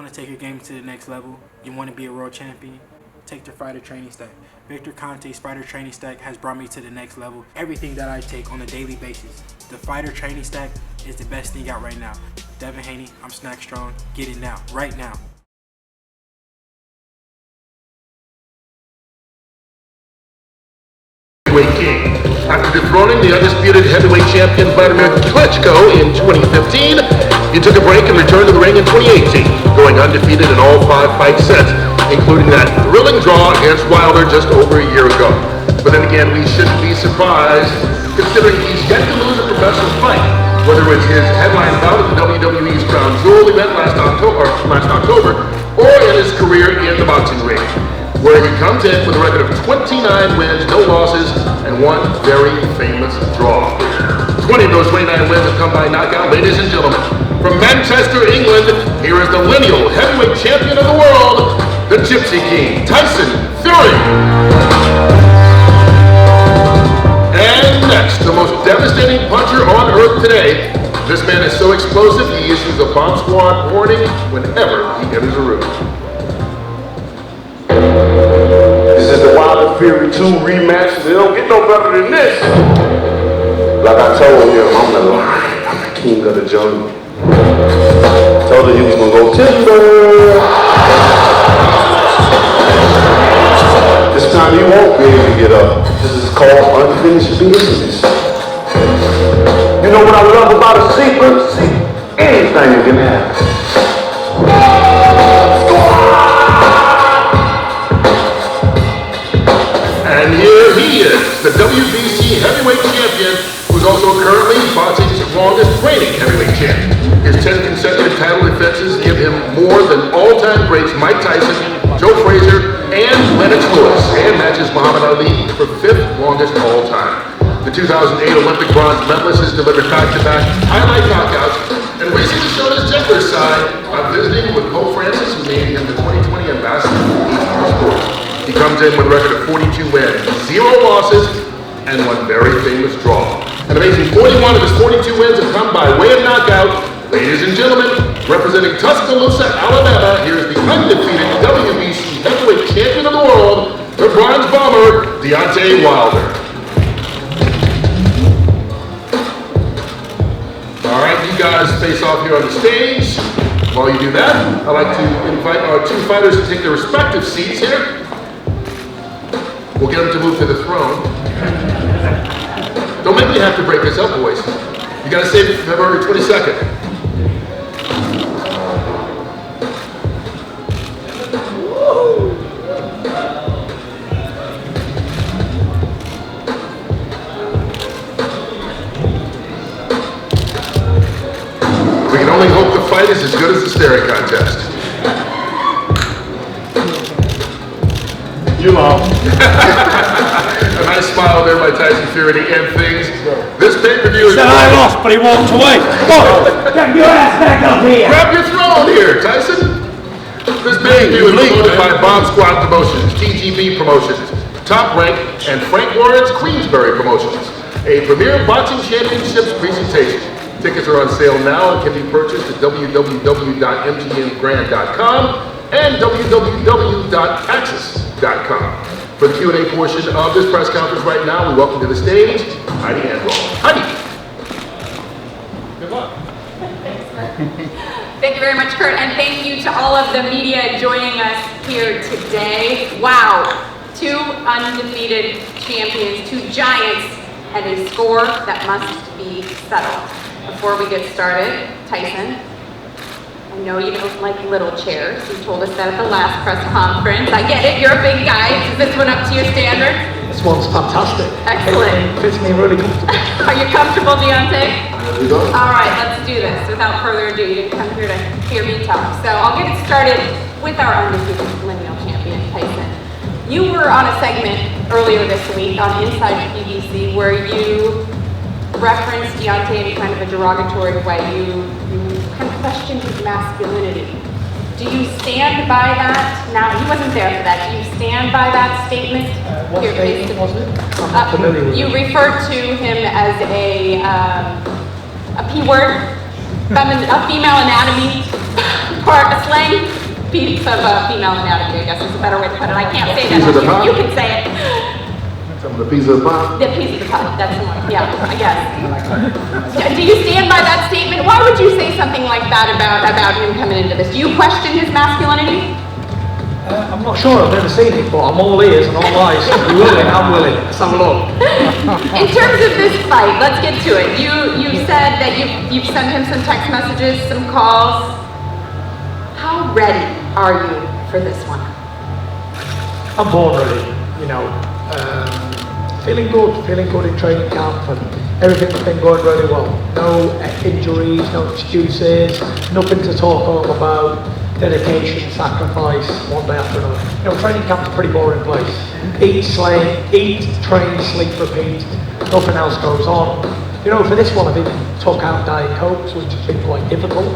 want to take your game to the next level, you want to be a world champion, take the fighter training stack. Victor Conte's fighter training stack has brought me to the next level. Everything that I take on a daily basis, the fighter training stack is the best thing out right now. Devin Haney, I'm Snack Strong. Get it now, right now. King. After dethroning the undisputed heavyweight champion Vladimir Klitschko in 2015, he took a break and returned to the ring in 2018, going undefeated in all 5 fight sets, including that thrilling draw against Wilder just over a year ago. But then again, we shouldn't be surprised, considering he's yet to lose a professional fight, whether it's his headline bout at the WWE's Crown Jewel event last October, or in his career in the boxing ring, where he comes in with a record of 29 wins, no losses, and 1 very famous draw. 20 of those 29 wins have come by knockout. Ladies and gentlemen, from Manchester, England, here is the lineal heavyweight champion of the world, the Gypsy King, Tyson Fury. And next, the most devastating puncher on earth today. This man is so explosive, he issues a bomb squad warning whenever he enters a room. This is the Wilder Fury 2 rematch. They don't get no better than this. Like I told him, I'm the lion. I'm the king of the jungle. Told him he was gonna go timber. This time he won't be able to get up. This is called unfinished business. You know what I love about a secret? Anything can happen. And here he is, the WBC heavyweight champion, who's also currently boxing's longest reigning heavyweight champion. His 10 consecutive title defenses give him more than all-time greats Mike Tyson, Joe Frazier, and Lennox Lewis, and matches Muhammad Ali for 5th longest of all time. The 2008 Olympic bronze medalist has delivered back-to-back highlight knockouts, and recently showed his gentler side by visiting with Pope Francis, who made him the 2020 ambassador for sport. He comes in with a record of 42 wins, 0 losses, and 1 very famous draw. An amazing 41 of his 42 wins have come by way of knockout. Ladies and gentlemen, representing Tuscaloosa, Alabama, here's the undefeated WBC heavyweight champion of the world, the bronze bomber, Deontay Wilder. All right, you guys face off here on the stage. While you do that, I'd like to invite our 2 fighters to take their respective seats here. We'll get them to move to the throne. Don't make me have to break this up, boys. You gotta save it for February 22nd. We can only hope the fight is as good as the staring contest. You know. A nice smile there by Tyson Fury to end things. This pay-per-view is... Said I lost, but he walked away. Get your ass back up here. Grab your throne here, Tyson. This pay-per-view is promoted by Bomb Squad Promotions, TGB Promotions, Top Rank, and Frank Warren's Queensberry Promotions. A premier boxing championships presentation. Tickets are on sale now and can be purchased at www.mtngrand.com and www.axis.com. For the Q&A portion of this press conference right now, we welcome to the stage Heidi Androl. Heidi. Good luck. Thank you very much, Kurt, and thank you to all of the media joining us here today. Wow, 2 undefeated champions, 2 giants, and a score that must be settled. Before we get started, Tyson, I know you don't like little chairs. You told us that at the last press conference. I get it, you're a big guy. Is this one up to your standards? This one's fantastic. Excellent. It fits me really comfortable. Are you comfortable, Deontay? All right, let's do this. Without further ado, you didn't come here to hear me talk. So I'll get it started with our undefeated lineal champion, Tyson. You were on a segment earlier this week on Inside PBC where you referenced Deontay in kind of a derogatory way. You kind of questioned his masculinity. Do you stand by that? Now, he wasn't there for that. Do you stand by that statement? What statement was it? I'm not familiar with you it. referred to him as a P word, a female anatomy. Or a slang piece of female anatomy, I guess is a better way to put it. I can't say Piece of the that. pie? You can say it. Some of the piece of the pie. The piece of the pie, that's the one, yeah, I guess. Do you stand by that statement? Why would you say something like that about him coming into this? Do you question his masculinity? I'm not sure, I've never seen it, but I'm all ears and all eyes. You're willing, I'm willing. Let's have a look. In terms of this fight, let's get to it. You said that you've sent him some text messages, some calls. How ready are you for this one? I'm born ready, you know. Feeling good in training camp, and everything's been going really well. No injuries, no excuses, nothing to talk home about. Dedication, sacrifice, one day after another. You know, training camp's a pretty boring place. Eat, train, sleep, repeat. Nothing else goes on. You know, for this one, I've even took out Diet Cokes, which has been quite difficult.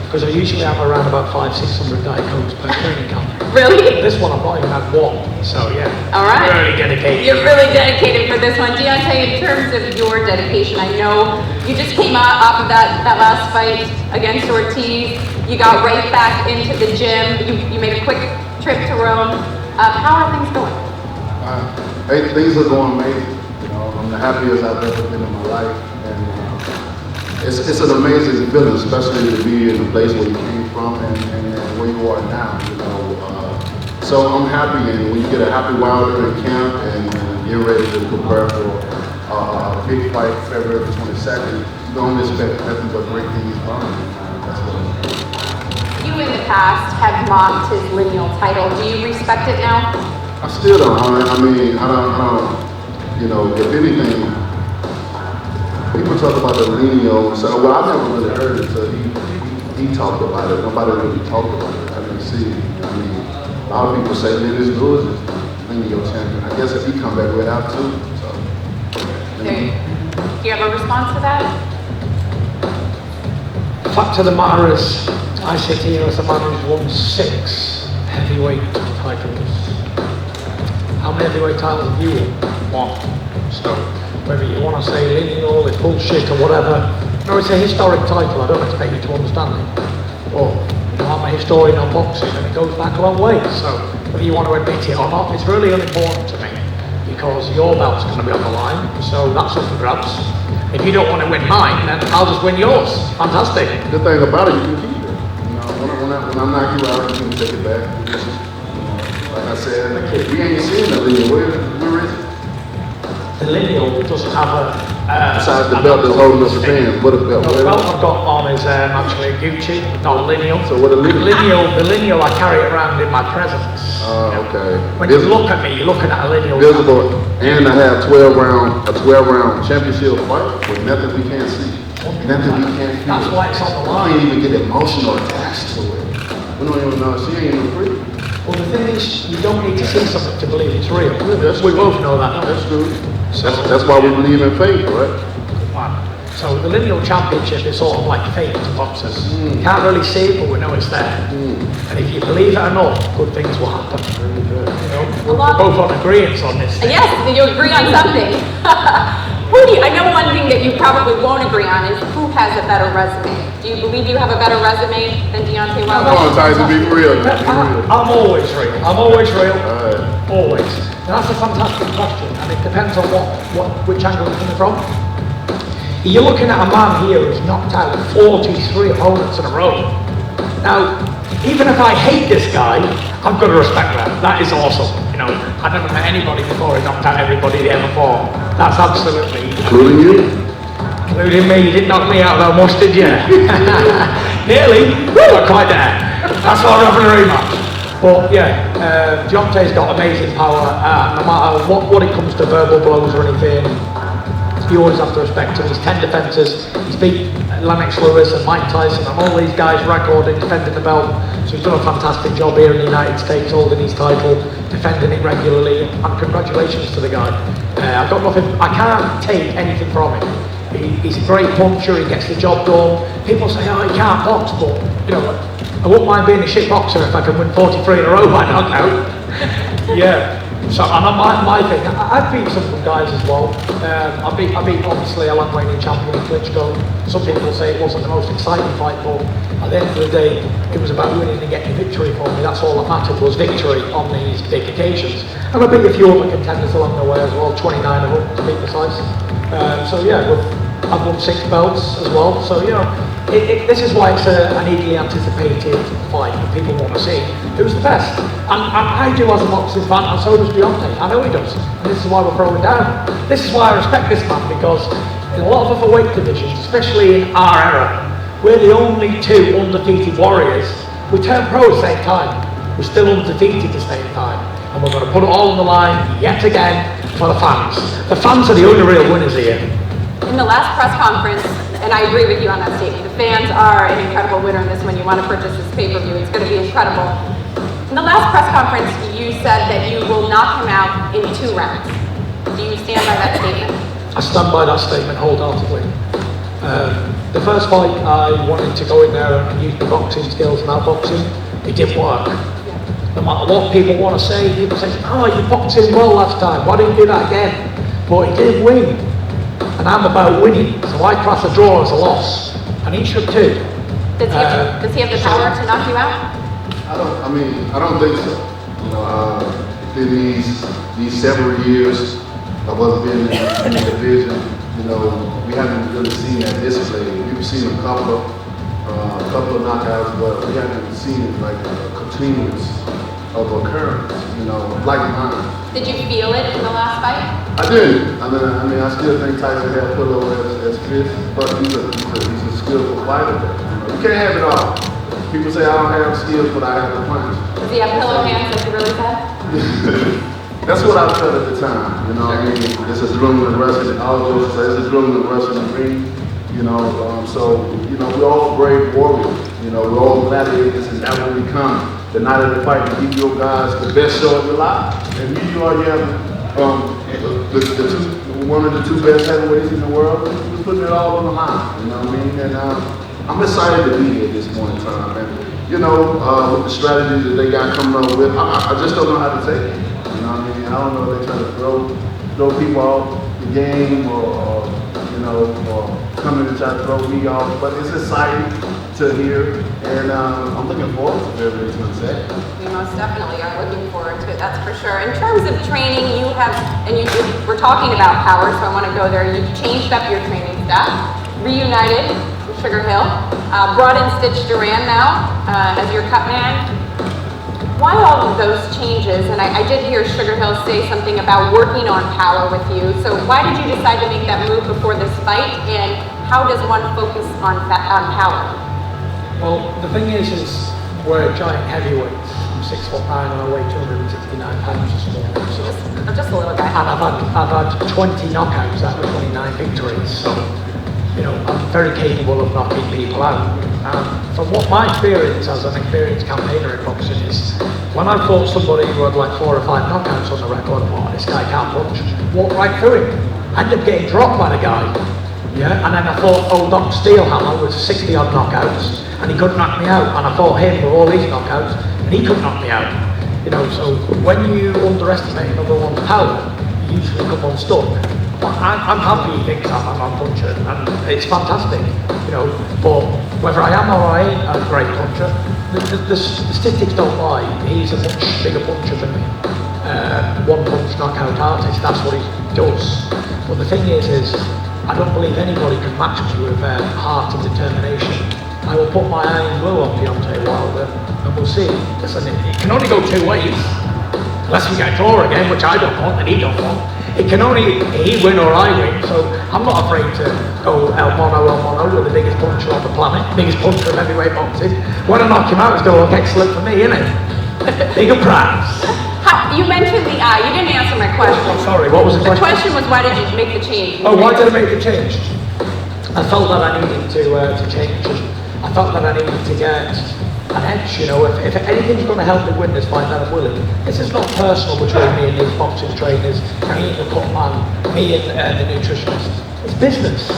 Because I usually have around about 500-600 Diet Cokes per training camp. Really? This one I've not even had one, so yeah. All right. Really dedicated. You're really dedicated for this one. Deontay, in terms of your dedication, I know you just came off of that last fight against Ortiz. You got right back into the gym. You made a quick trip to Rome. How are things going? Things are going amazing. You know, I'm the happiest I've ever been in my life, and it's an amazing feeling, especially to be in the place where you came from and where you are now. You know, so I'm happy, and when you get a happy Wilder in camp and you're ready to prepare for a big fight, February 22nd, you don't expect nothing but great things from it. That's what I'm doing. You in the past have mocked his lineal title. Do you respect it now? I still don't. I mean, I don't. You know, if anything, people talk about the lineal. So, well, I never really heard it until he talked about it. Nobody really talked about it. I didn't see it. I mean, a lot of people say Lennox Lewis is lineal champion. I guess if he come back, we'd have to. So, Do you have a response to that? The fact of the matter is, I sit here as a man who's won 6 heavyweight titles. How many heavyweight titles have you won? So, whether you want to say lineal, it's bullshit or whatever, no, it's a historic title, I don't expect you to understand it. But, you know, I'm a historian on boxing and it goes back a long way, so whether you want to admit it or not, it's really unimportant to me, because your belt's going to be on the line, so that's up for grabs. If you don't want to win mine, then I'll just win yours. Fantastic. the thing about it, you can keep it. You know, when I knock you out, you can take it back. You know, like I said, we ain't seen the lineal. Where is it? The lineal doesn't have a... Besides the belt that's holding us Japan, what a belt? No, the belt I've got on is actually a Gucci, not a lineal. So what a lineal? The lineal I carry it around in my presence. Oh, okay. When you look at me, you're looking at a lineal. Visible, and I have a 12 round championship fight with nothing we can't see, nothing we can't feel. That's why it's on the I line. can't even get emotional attached to it. We don't even know, she ain't even free. Well, the thing is, you don't need to see something to believe it's real. That's We true. both know that. That's true. That's why we believe in faith, right? So the lineal championship is sort of like fate to boxers. You can't really see it, but we know it's there. And if you believe it or not, good things will happen. You know, we're both on agreement on this thing. Yes, you agree on something. I know one thing that you probably won't agree on is who has a better resume. Do you believe you have a better resume than Deontay Wilder? Come on, Tyson, be real. Be real. I'm always real. I'm always real. Alright. Always. And that's a fantastic question, and it depends on which angle you're coming from. You're looking at a man here who's knocked out 43 opponents in a row. Now, even if I hate this guy, I've got to respect that. That is awesome. You know, I've never met anybody before who knocked out everybody they ever fought. That's absolutely... Including you? Including me. You didn't knock me out that much, did you? Nearly. Not quite there. That's why I'm having a rematch. But yeah, Deontay's got amazing power. No matter what it comes to verbal blows or anything, you always have to respect him. He's 10 defences. He's beat Lennox Lewis and Mike Tyson and all these guys recorded defending the belt. So he's done a fantastic job here in the United States, holding his title, defending it regularly, and congratulations to the guy. I've got nothing, I can't take anything from him. He's a great puncher, he gets the job done. People say, oh, he can't box, but you know, I wouldn't mind being a shit boxer if I can win 43 in a row by knockout. Yeah. So, and my thing, I've beat some good guys as well. I beat obviously a long-reigning champion Klitschko. Some people say it wasn't the most exciting fight, but at the end of the day, it was about winning and getting a victory for me. That's all that mattered, was victory on these big occasions. And I beat a few other contenders along the way as well, 29 of them to be precise. So yeah, I've won 6 belts as well. So you know, this is why it's an eagerly anticipated fight that people want to see. Who's the best? And I do as a boxing fan, and so does Deontay. I know he does. And this is why we're throwing down. This is why I respect this man, because in a lot of other weight divisions, especially in our era, we're the only 2 undefeated warriors. We turned pro at the same time. We're still undefeated at the same time. And we're going to put it all on the line yet again for the fans. The fans are the only real winners here. In the last press conference, and I agree with you on that statement, the fans are an incredible winner in this. When you want to purchase this pay-per-view, it's going to be incredible. In the last press conference, you said that you will knock him out in 2 rounds. Do you stand by that statement? I stand by that statement wholeheartedly. The first fight, I wanted to go in there and use my boxing skills and outboxing. It didn't work. No matter what people want to say, people say, oh, you boxed him well last time, why didn't you do that again? But he didn't win. And I'm about winning, so I class a draw as a loss. And he should too. Does he have the power to knock you out? I don't think so. You know, in these several years of us being in the division, you know, we haven't really seen that display. We've seen a couple of knockouts, but we haven't seen it like a continuous of occurrence, you know, like mine. Did you feel it in the last fight? I did. I mean, I still think Tyson had put over as fit, but he's a skillful fighter. You know, you can't have it all. People say I don't have skills, but I have the punch. Does he have pillow hands, like you really said? That's what I felt at the time. You know, I mean, it's adrenaline rush, and all those say it's adrenaline rush in the ring. You know, so you know, we're all brave warriors. You know, we're all gladiators, and that's what we come. The night of the fight, to give your guys the best show of your life. And you have one of the 2 best heavyweights in the world. We're putting it all on the line. You know what I mean? And I'm excited to be here at this point in time. And you know, with the strategies that they got coming up with, I just don't know how to take it. You know what I mean? I don't know if they're trying to throw people off the game or you know, or come in and try to throw me off. But it's exciting to hear, and I'm looking forward to February 22nd. We most definitely are looking forward to it, that's for sure. In terms of training, you have, and we're talking about power, so I want to go there. You've changed up your training staff, reunited with Sugar Hill, brought in Stitch Duran now as your cut man. Why all of those changes? And I did hear Sugar Hill say something about working on power with you. So why did you decide to make that move before this fight? And how does one focus on power? Well, the thing is we're giant heavyweights. I'm 6'9" and I weigh 269 pounds this morning. So just a little guy. And I've had 20 knockouts out of 29 victories. So, you know, I'm very capable of knocking people out. From what my experience as an experienced campaigner in boxing is, when I fought somebody who had like 4 or 5 knockouts on the record, oh, this guy can't punch, walked right through him. I ended up getting dropped by the guy. Yeah, and then I fought old Doc Steelhammer with 60 odd knockouts, and he couldn't knock me out. And I fought him with all these knockouts, and he couldn't knock me out. You know, so when you underestimate another one's power, you usually come unstuck. But I'm happy he thinks I'm a puncher, and it's fantastic. You know, but whether I am or I ain't a great puncher, the statistics don't lie. He's a much bigger puncher than me. One punch knockout artist, that's what he does. But the thing is I don't believe anybody can match me with heart and determination. I will put my iron glue on Deontay Wilder, and we'll see. Listen, it can only go 2 ways. Unless we get a draw again, which I don't want and he don't want. It can only he win or I win, so I'm not afraid to go el mono with the biggest puncher on the planet, biggest puncher of heavyweight boxing. When I knock him out, it's going to look excellent for me, isn't it? Bigger prize. You mentioned the eye. You didn't answer my question. Oh, sorry, what was the question? The question was, why did you make the change? Oh, why did I make the change? I felt that I needed to change, and I felt that I needed to get an edge. You know, if anything's going to help me win this fight, then I'm willing. This is not personal between me and these boxing trainers, me and the cut man, me and the nutritionist. It's business.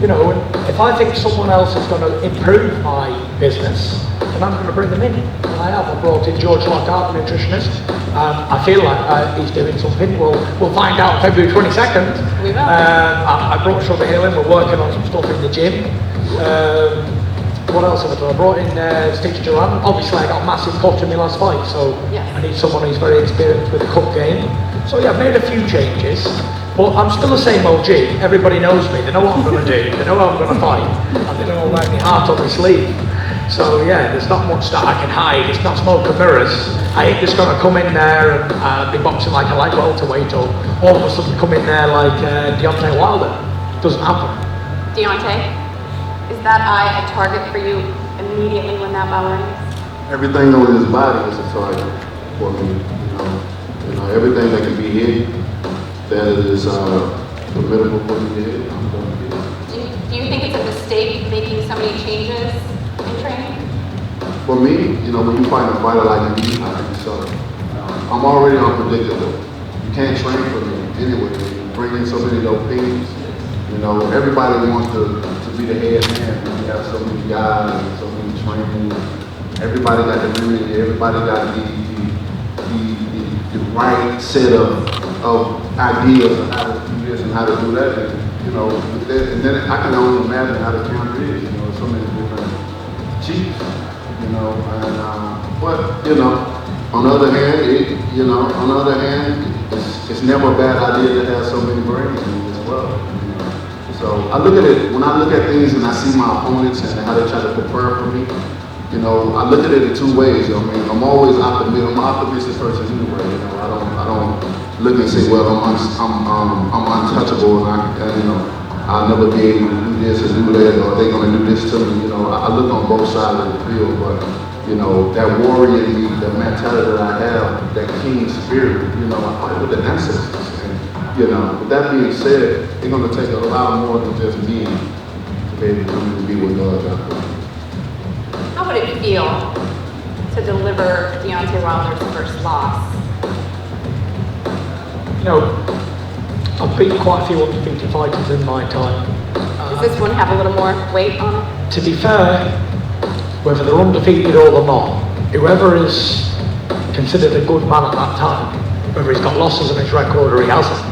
You know, if I think someone else is going to improve my business, and I'm going to bring them in. And I have. I brought in George Lockhart, the nutritionist. I feel like he's doing something. We'll find out February 22nd. We will. I brought Sugar Hill in. We're working on some stuff in the gym. What else have I done? I brought in Stitch Duran. Obviously, I got a massive cut in my last fight, so yes. I need someone who's very experienced with the cup game. So yeah, I've made a few changes, but I'm still the same OG. Everybody knows me. They know what I'm going to do. They know how I'm going to fight. And they know like my heart on my sleeve. So yeah, there's not much that I can hide. It's not smoke and mirrors. I ain't just going to come in there and be boxing like a light welterweight or all of a sudden come in there like Deontay Wilder. It doesn't happen. Deontay, is that eye a target for you immediately when that bell rings? Everything on his body is a target for me. You know, everything that can be hit, that is formidable for me to hit, I'm going to hit. Do you think it's a mistake making so many changes in training? For me, you know, when you find a fighter like me, I can be sorry. I'm already unpredictable. You can't train for me anyway. You bring in so many of those things. You know, everybody wants to be the head man. We have so many guys and so many training. Everybody got the memory. Everybody got the right set of ideas on how to do this and how to do that. And, you know, and then I can only imagine how the counter is. You know, so many different chiefs. You know, and but you know, on the other hand, it's never a bad idea to have so many brains as well. So I look at it, when I look at things and I see my opponents and how they try to prepare for me, you know, I look at it in two ways. I mean, I'm always optimistic. I'm an optimistic person anyway. You know, I don't look and say, well, I'm untouchable and you know, I'll never be able to do this or do that, or they're gonna do this to me. You know, I look on both sides of the field, but you know, that warrior in me, the mentality that I have, that king spirit, you know, I fight with the ancestors. You know, with that being said, it's going to take a lot more than just me to be able to come and be with God out there. How would it feel to deliver Deontay Wilder's first loss? You know, I've beat quite a few undefeated fighters in my time. Does this one have a little more weight on it? To be fair, whether they're undefeated or they're not, whoever is considered a good man at that time, whether he's got losses on his record or he hasn't,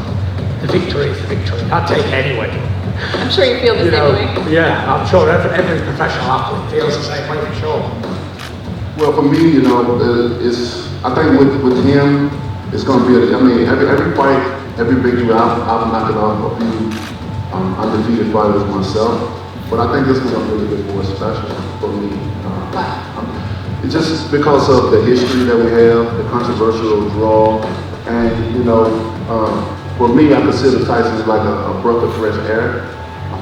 the victory is the victory. I'd take it anyway. I'm sure you feel the same way. Yeah, I'm sure every professional athlete feels the same way for sure. Well, for me, you know, I think with him, it's going to be, every fight, every victory, I've knocked off a few undefeated fighters myself, but I think this is a really good boy special for me. It's just because of the history that we have, the controversial draw, and you know, for me, I consider Tyson as like a breath of fresh air.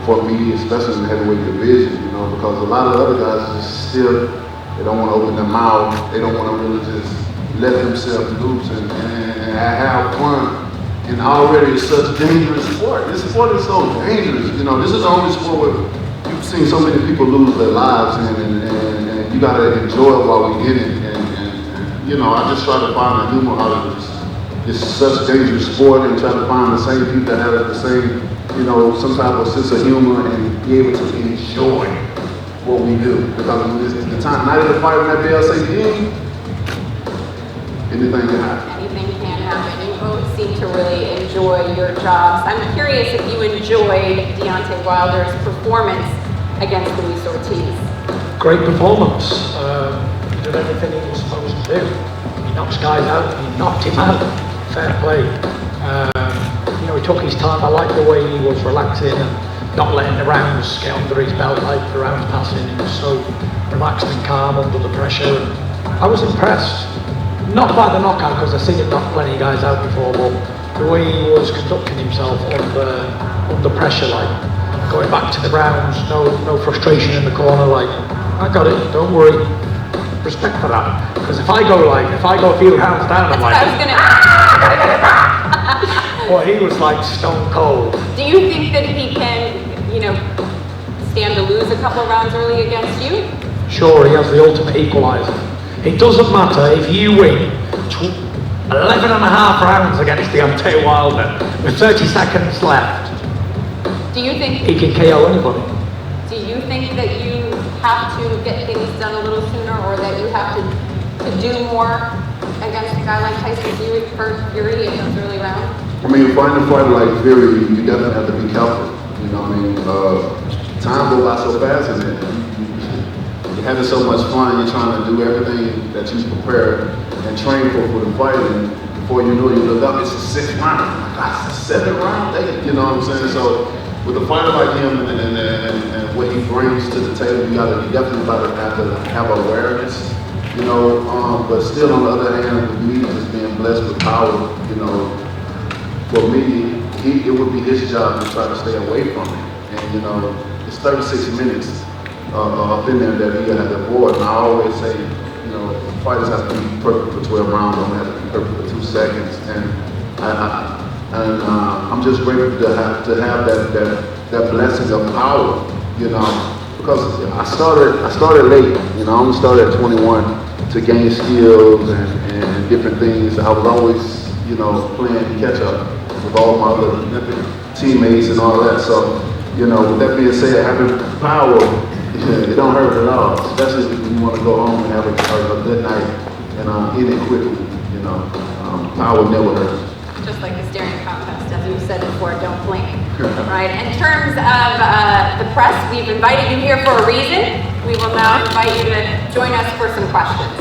For me, especially in the heavyweight division, you know, because a lot of other guys just still, they don't want to open their mouth, they don't want to really just let themselves loose and have fun. And already it's such a dangerous sport. This sport is so dangerous. You know, this is the only sport where you've seen so many people lose their lives and you gotta enjoy it while we're in it. And you know, I just try to find the humor out of this. It's such a dangerous sport and try to find the same people that have the same, you know, some type of sense of humor and be able to enjoy what we do. Because when it's the time, night of the fight, when that bell say ding, anything can happen. Anything can happen. You both seem to really enjoy your jobs. I'm curious if you enjoyed Deontay Wilder's performance against Luis Ortiz. Great performance. He did everything he was supposed to do. He knocks guys out, he knocked him out. Fair play. You know, he took his time. I like the way he was relaxing and not letting the rounds get under his belt like the rounds passing. He was so relaxed and calm under the pressure. I was impressed. Not by the knockout, because I've seen him knock plenty of guys out before, but the way he was conducting himself under pressure, like going back to the rounds, no frustration in the corner, like, I got it, don't worry. Respect for that. Because if I go a few rounds down, I'm like, I was gonna well, he was like stone cold. Do you think that he can, you know, stand to lose a couple of rounds early against you? Sure, he has the ultimate equalizer. It doesn't matter if you win 11 and a half rounds against Deontay Wilder with 30 seconds left. Do you think he can KO anybody? Do you think that you have to get things done a little sooner, or that you have to do more against a guy like Tyson Fury in those early rounds? I mean, finding a fighter like Fury, you definitely have to be careful. You know what I mean? Time goes by so fast, and you're having so much fun. You're trying to do everything that you prepare and train for the fight, and before you know it, you look up, it's a 6th round. Oh my God, it's a 7th round. You know what I'm saying? So with a fighter like him and what he brings to the table, you definitely have to have awareness. You know, but still on the other hand, with me just being blessed with power, you know, for me, it would be his job to try to stay away from it. And you know, it's 36 minutes up in there that he had to avoid. And I always say, you know, fighters have to be perfect for 12 rounds, don't have to be perfect for 2 seconds. And I'm just grateful to have that blessing of power, you know, because I started late. You know, I only started at 21 to gain skills and different things. I was always, you know, playing catch up with all my other Olympic teammates and all that. So, you know, with that being said, having power, it don't hurt at all, especially when you want to go home and have a good night and eat it quickly. You know, power never hurts. Just like the staring contest, as you said before, don't blink. Right? In terms of the press, we've invited you here for a reason. We will now invite you to join us for some questions.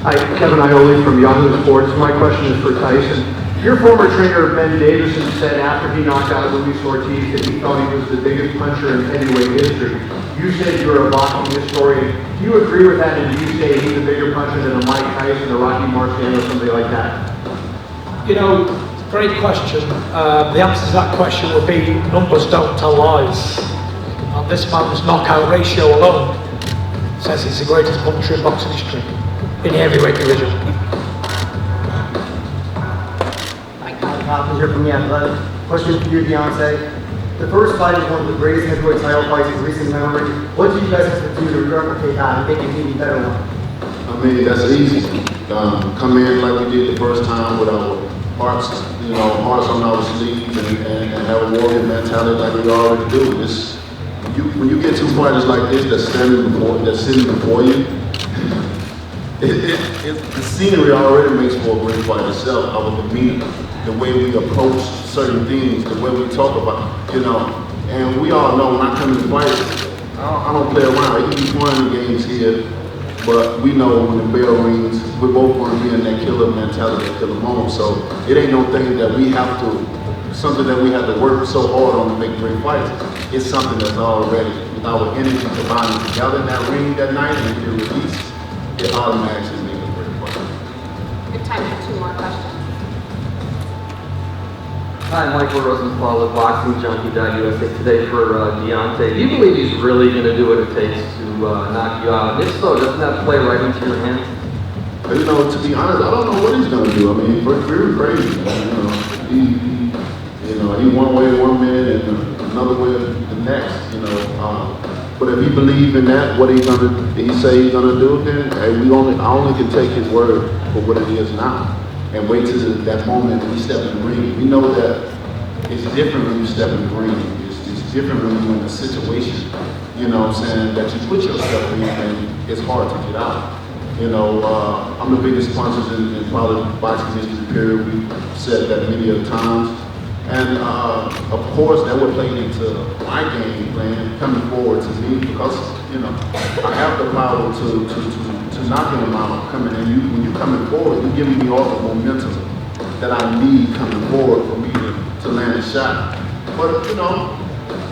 Hi, Kevin Ioli from Yahoo Sports. My question is for Tyson. Your former trainer, Ben Davison, said after he knocked out Luis Ortiz that he thought he was the biggest puncher in heavyweight history. You said you're a boxing historian. Do you agree with that, and do you say he's a bigger puncher than a Mike Tyson, a Rocky Marciano, or somebody like that? You know, great question. The answer to that question would be numbers don't tell lies. And this man's knockout ratio alone says he's the greatest puncher in boxing history in the heavyweight division. Here from the Athletic. Question for you, Deontay. The first fight is one of the greatest heavyweight title fights in recent memory. What do you guys have to do to replicate that and make an even better one? I mean, that's easy. Come in like we did the first time with our hearts on our sleeves and have a warrior mentality like we already do. When you get 2 fighters like this that's sitting before you, the scenery already makes for a great fight itself. Our demeanor, the way we approach certain things, the way we talk about, you know. And we all know when I come to fight, I don't play around. It can be fun in games here, but we know when the bell rings, we're both going to be in that killer mentality, that killer moment. So it ain't no thing that we have to work so hard on to make great fights. It's something that's already, with our energy combining together in that ring that night and get released, it automatically makes a great fight. Good time for 2 more questions. Hi, Michael Rosenthal with BoxingJunkie.USA today for Deontay. Do you believe he's really going to do what it takes to knock you out? And if so, doesn't that play right into your hands? You know, to be honest, I don't know what he's going to do. I mean, very crazy. He one way 1 minute and another way the next. You know, but if he believes in that, what he say he's going to do, then hey, I only can take his word for what it is now. And wait till that moment when you step in the ring. We know that it's different when you step in the ring. It's different when you're in a situation, you know what I'm saying, that you put yourself in and it's hard to get out. You know, I'm the biggest puncher in probably boxing history period. We've said that many other times. And of course that would play into my game plan coming forward to me because, you know, I have the power to knocking him out, coming in. When you're coming forward, you're giving me all the momentum that I need coming forward for me to land a shot. But, you know,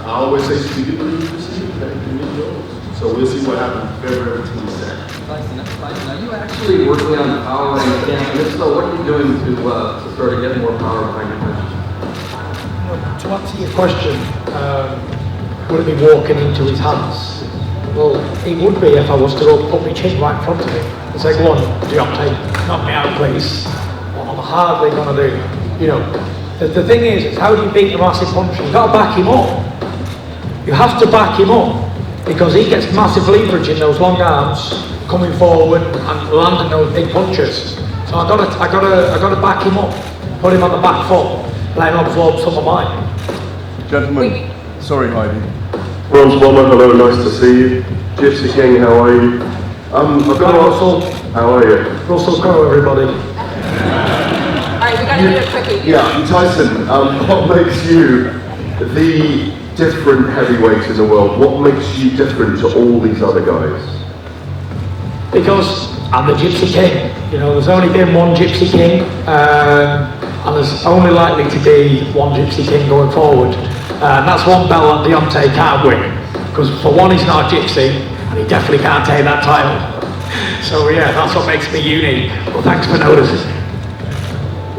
I always say, speak it when you receive it. So we'll see what happens February 22nd. Tyson, are you actually working on the power and stance? And if so, what are you doing to sort of get more power behind your punches? To answer your question, would it be walking into his hands? Well, it would be if I was to go put my chin right in front of him and say, go on, Deontay, knock me out, please. What I'm hardly going to do. You know, the thing is how do you beat a massive puncher? You've got to back him up. You have to back him up because he gets massive leverage in those long arms, coming forward and landing those big punches. So I got to back him up, put him on the back foot, let him absorb some of mine. Gentlemen, sorry Heidi. Ron Swallow, hello, nice to see you. Gypsy King, how are you? I've got Russell. How are you? Russell Crowe, everybody. Alright, we gotta do it quickly. Yeah, Tyson, what makes you the different heavyweight in the world? What makes you different to all these other guys? Because I'm the Gypsy King. You know, there's only been one Gypsy King, and there's only likely to be one Gypsy King going forward. And that's one belt that Deontay can't win. Because for one, he's not a Gypsy, and he definitely can't take that title. So yeah, that's what makes me unique. Well, thanks for noticing.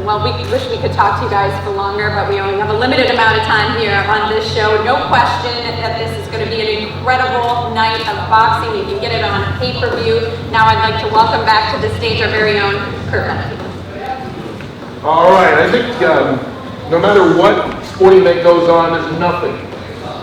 Well, we wish we could talk to you guys for longer, but we only have a limited amount of time here on this show. No question that this is going to be an incredible night of boxing. You can get it on pay-per-view. Now I'd like to welcome back to the stage our very own Kurt Bentley. All right, I think no matter what sporting event goes on, there's nothing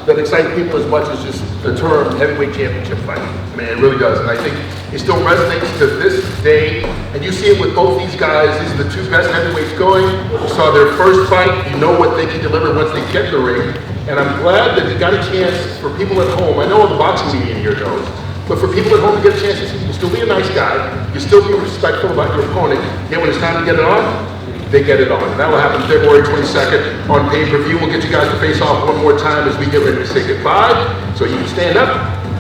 that excites people as much as just the term heavyweight championship fight. I mean, it really does, and I think it still resonates to this day. And you see it with both these guys. These are the two best heavyweights going. You saw their first fight. You know what they can deliver once they get in the ring. And I'm glad that they got a chance for people at home. I know the boxing media here knows, but for people at home to get a chance to see you can still be a nice guy, you can still be respectful about your opponent. Yet when it's time to get it on, they get it on. And that will happen February 22nd on pay-per-view. We'll get you guys to face off one more time as we get ready to say goodbye. So you can stand up,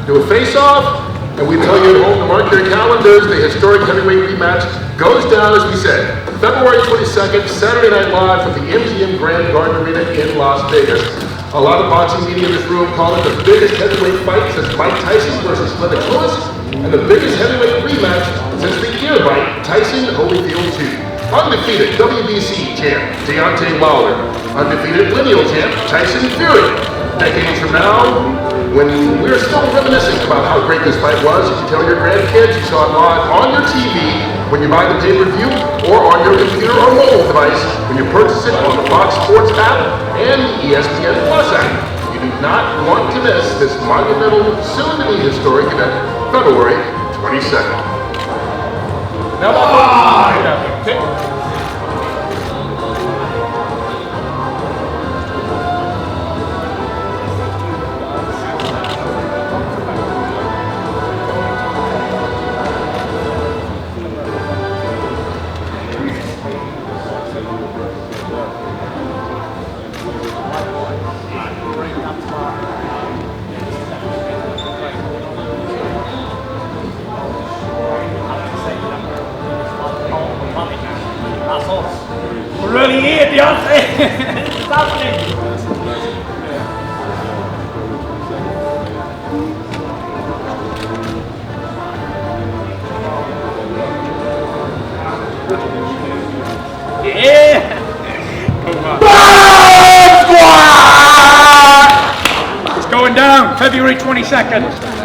do a face-off, and we tell you at home to mark your calendars. The historic heavyweight rematch goes down, as we said, February 22nd, Saturday Night Live from the MGM Grand Garden Arena in Las Vegas. A lot of boxing media in this room call it the biggest heavyweight fight since Mike Tyson versus Lennox Lewis, and the biggest heavyweight rematch since the ear bite, Tyson Holyfield 2. Undefeated WBC champ, Deontay Wilder. Undefeated lineal champ, Tyson Fury. Decades from now, when we're still reminiscing about how great this fight was, you can tell your grandkids you saw it live on your TV when you buy the pay-per-view, or on your computer or mobile device when you purchase it on the Fox Sports app and ESPN Plus app. You do not want to miss this monumental, soon-to-be historic event, February 22nd. Now, okay. We're really here, Deontay. It's happening. Yeah. It's going down February 22nd.